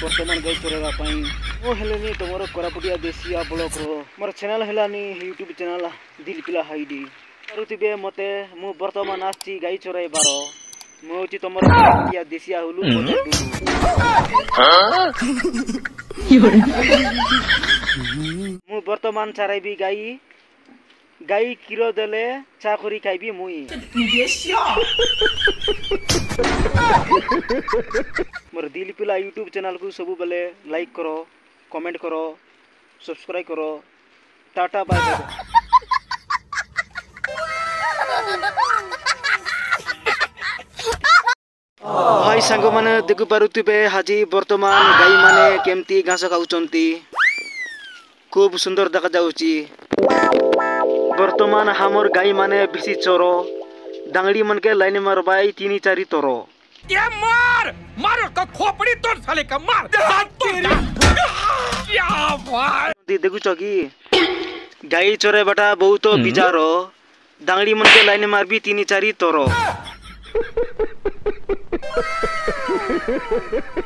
बर्तमान गाई चरेगा मो हेलेनी तुम कोरापुटिया देसिया ब्लॉक मोर चैनल हेलानी यूट्यूब चैनल दिल पिला हाइडी करुतिबे मते मु बर्तमान आछि गाई चराई बारो मु होची तुम कोरापुटिया देसिया हुलु मु बर्तमान चराइबी गाई गाई किरो देले चाकरी खाइबी मुई मोर दिल पिला यूट्यूब चैनल को सब बेले लाइक करो कमेंट करो सब्सक्राइब करो टाटा बाय बाय। हाय सांग माने देखु पारुतिबे हाजी वर्तमान गाई माने केमती घास खाउचंती खूब सुंदर देखा जाउची। वर्तमान हमर गाई माने बिसी चोरो डांगड़ी मन के लाइन मारबाई 3-4 तोरो ये मार का खोपड़ी तोड़ साले का मार क्या भाई देखु चकी गाई चोरे बेटा बहुत बिचारो डांगड़ी मन के लाइन मारबी 3-4 तोरो।